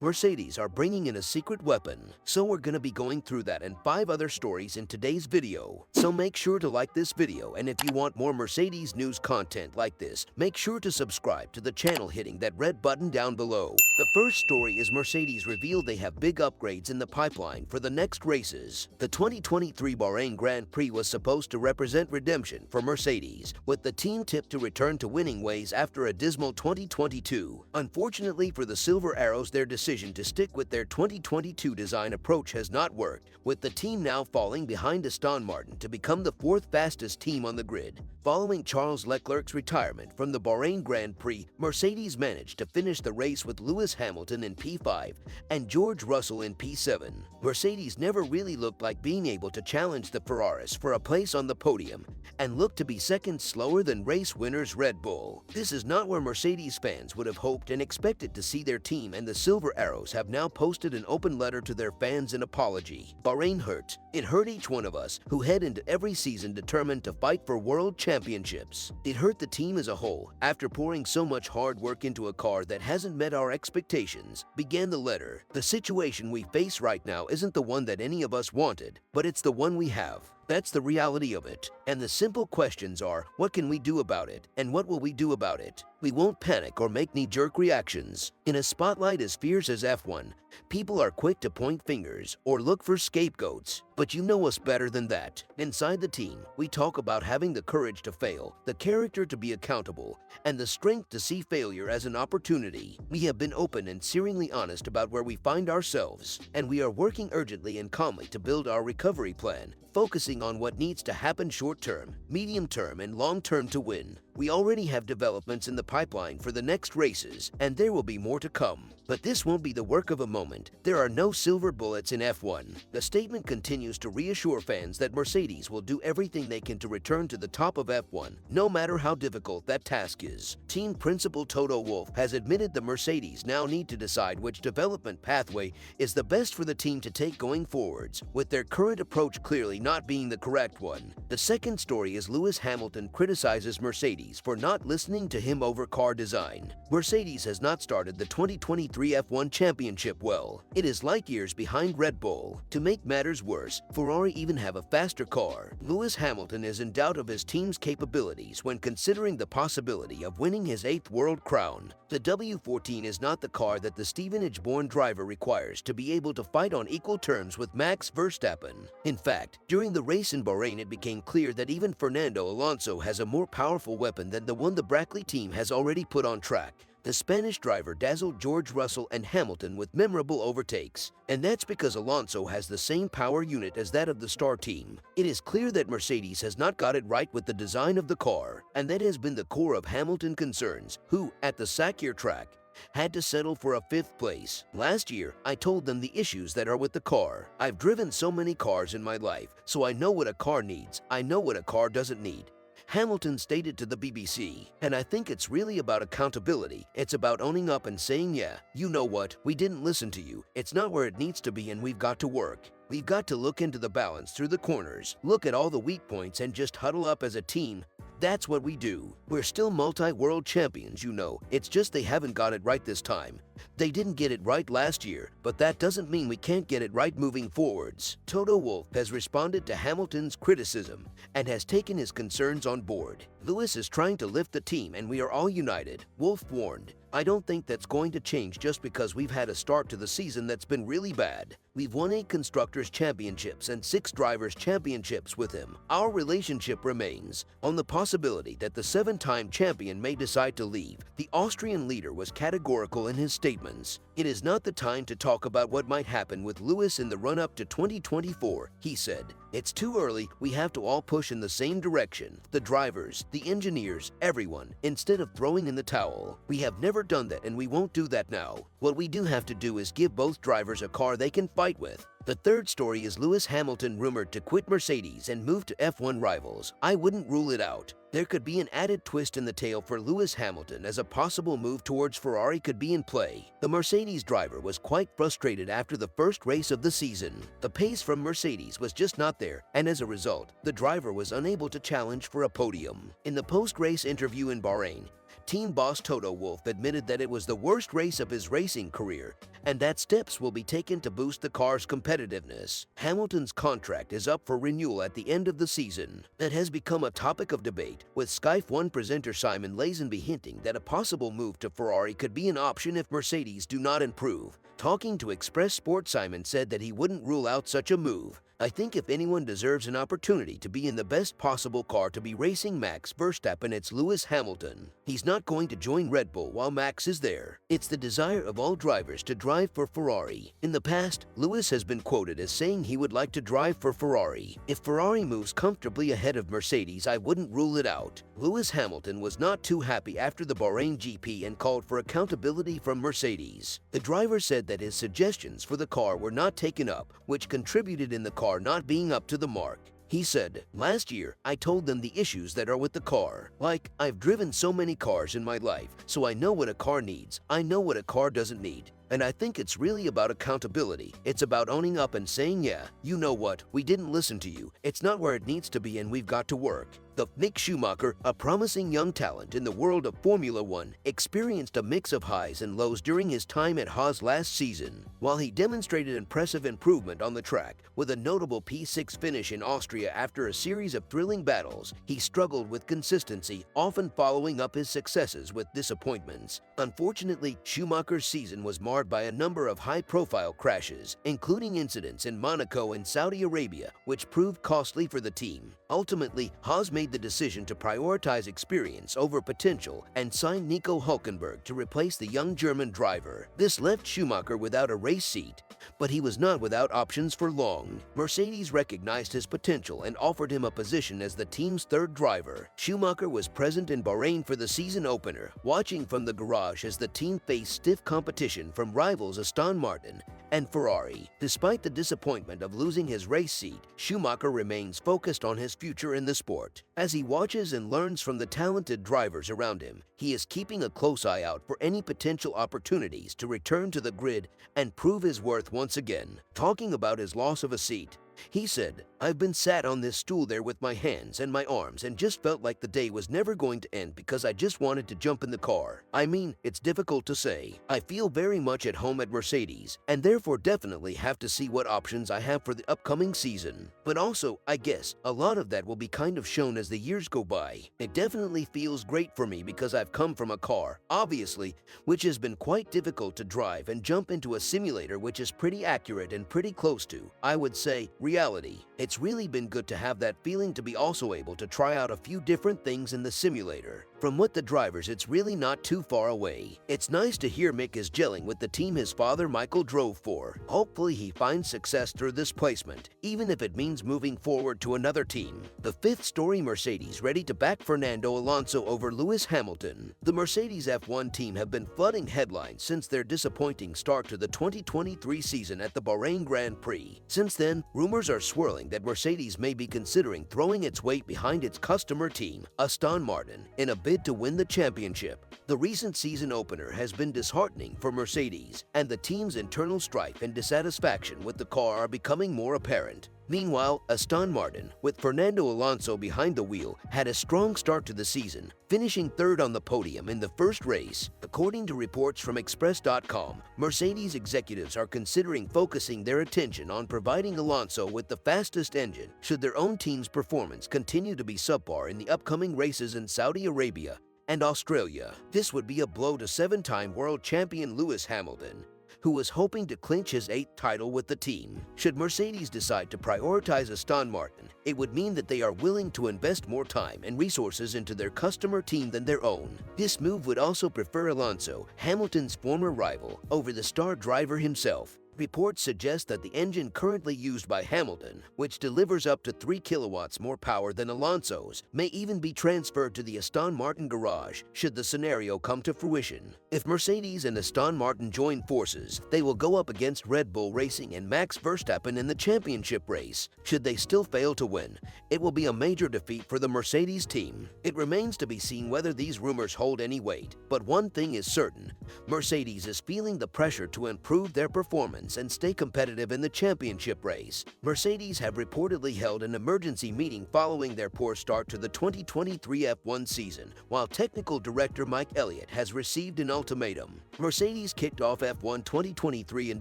Mercedes are bringing in a secret weapon, so we're gonna be going through that and 5 other stories in today's video. So make sure to like this video, and if you want more Mercedes news content like this, make sure to subscribe to the channel hitting that red button down below. The first story is Mercedes revealed they have big upgrades in the pipeline for the next races. The 2023 Bahrain Grand Prix was supposed to represent redemption for Mercedes, with the team tipped to return to winning ways after a dismal 2022. Unfortunately for the Silver Arrows, their decision to stick with their 2022 design approach has not worked, with the team now falling behind Aston Martin to become the 4th fastest team on the grid. Following Charles Leclerc's retirement from the Bahrain Grand Prix, Mercedes managed to finish the race with Lewis Hamilton in P5 and George Russell in P7. Mercedes never really looked like being able to challenge the Ferraris for a place on the podium and looked to be seconds slower than race winners Red Bull. This is not where Mercedes fans would have hoped and expected to see their team, and the Silver Arrows have now posted an open letter to their fans in apology. Bahrain hurt. It hurt each one of us who head into every season determined to fight for world championships. It hurt the team as a whole after pouring so much hard work into a car that hasn't met our expectations, began the letter. The situation we face right now isn't the one that any of us wanted, but it's the one we have. That's the reality of it. And the simple questions are, what can we do about it? And what will we do about it? We won't panic or make knee-jerk reactions. In a spotlight as fierce as F1, people are quick to point fingers or look for scapegoats. But you know us better than that. Inside the team, we talk about having the courage to fail, the character to be accountable, and the strength to see failure as an opportunity. We have been open and searingly honest about where we find ourselves, and we are working urgently and calmly to build our recovery plan, focusing on what needs to happen short-term, medium-term, and long-term to win. We already have developments in the pipeline for the next races, and there will be more to come. But this won't be the work of a moment. There are no silver bullets in F1. The statement continues to reassure fans that Mercedes will do everything they can to return to the top of F1, no matter how difficult that task is. Team principal Toto Wolff has admitted the Mercedes now need to decide which development pathway is the best for the team to take going forwards, with their current approach clearly not being the correct one. The second story is Lewis Hamilton criticizes Mercedes for not listening to him over car design. Mercedes has not started the 2023 F1 championship well. It is light years behind Red Bull. To make matters worse, Ferrari even have a faster car. Lewis Hamilton is in doubt of his team's capabilities when considering the possibility of winning his 8th world crown. The W14 is not the car that the Stevenage-born driver requires to be able to fight on equal terms with Max Verstappen. In fact, during the race in Bahrain, it became clear that even Fernando Alonso has a more powerful weapon than the one the Brackley team has already put on track. The Spanish driver dazzled George Russell and Hamilton with memorable overtakes, and that's because Alonso has the same power unit as that of the star team. It is clear that Mercedes has not got it right with the design of the car, and that has been the core of Hamilton concerns, who, at the Sakir track, had to settle for a 5th place. Last year, I told them the issues that are with the car. I've driven so many cars in my life, so I know what a car needs. I know what a car doesn't need. Hamilton stated to the BBC, and I think it's really about accountability. It's about owning up and saying, yeah, you know what, we didn't listen to you. It's not where it needs to be, and we've got to work. We've got to look into the balance through the corners, look at all the weak points, and just huddle up as a team. That's what we do. We're still multi-world champions, you know. It's just they haven't got it right this time. They didn't get it right last year, but that doesn't mean we can't get it right moving forwards. Toto Wolff has responded to Hamilton's criticism and has taken his concerns on board. Lewis is trying to lift the team, and we are all united, Wolff warned. I don't think that's going to change just because we've had a start to the season that's been really bad. We've won 8 Constructors' Championships and 6 Drivers' Championships with him. Our relationship remains. On the possibility that the 7-time champion may decide to leave, the Austrian leader was categorical in his statements. It is not the time to talk about what might happen with Lewis in the run-up to 2024, he said. It's too early. We have to all push in the same direction. The drivers, the engineers, everyone, instead of throwing in the towel. We have never done that, and we won't do that now. What we do have to do is give both drivers a car they can fight with. The third story is Lewis Hamilton rumored to quit Mercedes and move to F1 rivals. I wouldn't rule it out. There could be an added twist in the tale for Lewis Hamilton, as a possible move towards Ferrari could be in play. The Mercedes driver was quite frustrated after the first race of the season. The pace from Mercedes was just not there, and as a result, the driver was unable to challenge for a podium. In the post-race interview in Bahrain, team boss Toto Wolff admitted that it was the worst race of his racing career and that steps will be taken to boost the car's competitiveness. Hamilton's contract is up for renewal at the end of the season. It has become a topic of debate, with Sky F1 presenter Simon Lazenby hinting that a possible move to Ferrari could be an option if Mercedes do not improve. Talking to Express Sports, Simon said that he wouldn't rule out such a move. I think if anyone deserves an opportunity to be in the best possible car to be racing Max Verstappen, it's Lewis Hamilton. He's not going to join Red Bull while Max is there. It's the desire of all drivers to drive for Ferrari. In the past, Lewis has been quoted as saying he would like to drive for Ferrari. If Ferrari moves comfortably ahead of Mercedes, I wouldn't rule it out. Lewis Hamilton was not too happy after the Bahrain GP and called for accountability from Mercedes. The driver said that his suggestions for the car were not taken up, which contributed in the car not being up to the mark. He said, "Last year, I told them the issues that are with the car. Like, I've driven so many cars in my life, so I know what a car needs. I know what a car doesn't need. And I think it's really about accountability. It's about owning up and saying, yeah, you know what, we didn't listen to you. It's not where it needs to be and we've got to work." Mick Schumacher, a promising young talent in the world of Formula One, experienced a mix of highs and lows during his time at Haas last season. While he demonstrated impressive improvement on the track, with a notable P6 finish in Austria after a series of thrilling battles, he struggled with consistency, often following up his successes with disappointments. Unfortunately, Schumacher's season was marred by a number of high-profile crashes, including incidents in Monaco and Saudi Arabia, which proved costly for the team. Ultimately, Haas made the decision to prioritize experience over potential and signed Nico Hülkenberg to replace the young German driver. This left Schumacher without a race seat, but he was not without options for long. Mercedes recognized his potential and offered him a position as the team's third driver. Schumacher was present in Bahrain for the season opener, watching from the garage as the team faced stiff competition from rivals Aston Martin and Ferrari. Despite the disappointment of losing his race seat, Schumacher remains focused on his future in the sport. As he watches and learns from the talented drivers around him, he is keeping a close eye out for any potential opportunities to return to the grid and prove his worth once again. Talking about his loss of a seat, he said, "I've been sat on this stool there with my hands and my arms and just felt like the day was never going to end because I just wanted to jump in the car. I mean, it's difficult to say. I feel very much at home at Mercedes and therefore definitely have to see what options I have for the upcoming season. But also, I guess, a lot of that will be kind of shown as the years go by. It definitely feels great for me because I've come from a car, obviously, which has been quite difficult to drive and jump into a simulator which is pretty accurate and pretty close to, I would say, reality. It's really been good to have that feeling to be also able to try out a few different things in the simulator. From what the drivers, it's really not too far away. It's nice to hear Mick is gelling with the team his father Michael drove for. Hopefully he finds success through this placement, even if it means moving forward to another team." The fifth story, Mercedes ready to back Fernando Alonso over Lewis Hamilton. The Mercedes F1 team have been flooding headlines since their disappointing start to the 2023 season at the Bahrain Grand Prix. Since then, rumors are swirling that Mercedes may be considering throwing its weight behind its customer team, Aston Martin, in a bid to win the championship. The recent season opener has been disheartening for Mercedes, and the team's internal strife and dissatisfaction with the car are becoming more apparent. Meanwhile, Aston Martin, with Fernando Alonso behind the wheel, had a strong start to the season, finishing third on the podium in the first race. According to reports from Express.com, Mercedes executives are considering focusing their attention on providing Alonso with the fastest engine should their own team's performance continue to be subpar in the upcoming races in Saudi Arabia and Australia. This would be a blow to seven-time world champion Lewis Hamilton, who was hoping to clinch his 8th title with the team. Should Mercedes decide to prioritize Aston Martin, it would mean that they are willing to invest more time and resources into their customer team than their own. This move would also prefer Alonso, Hamilton's former rival, over the star driver himself. Reports suggest that the engine currently used by Hamilton, which delivers up to 3 kilowatts more power than Alonso's, may even be transferred to the Aston Martin garage should the scenario come to fruition. If Mercedes and Aston Martin join forces, they will go up against Red Bull Racing and Max Verstappen in the championship race. Should they still fail to win, it will be a major defeat for the Mercedes team. It remains to be seen whether these rumors hold any weight, but one thing is certain: Mercedes is feeling the pressure to improve their performance performance and stay competitive in the championship race. Mercedes have reportedly held an emergency meeting following their poor start to the 2023 F1 season, while technical director Mike Elliott has received an ultimatum. Mercedes kicked off F1 2023 in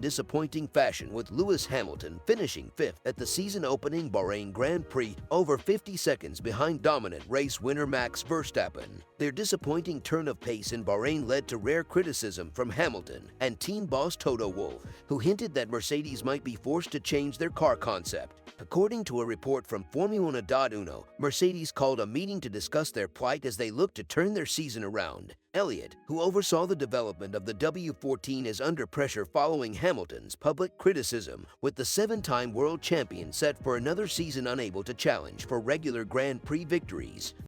disappointing fashion, with Lewis Hamilton finishing 5th at the season-opening Bahrain Grand Prix, over 50 seconds behind dominant race winner Max Verstappen. Their disappointing turn of pace in Bahrain led to rare criticism from Hamilton and team boss Toto Wolff, who hinted that Mercedes might be forced to change their car concept. According to a report from Formula1.uno, Mercedes called a meeting to discuss their plight as they look to turn their season around. Elliott, who oversaw the development of the W14, is under pressure following Hamilton's public criticism, with the 7-time world champion set for another season unable to challenge for regular Grand Prix victories.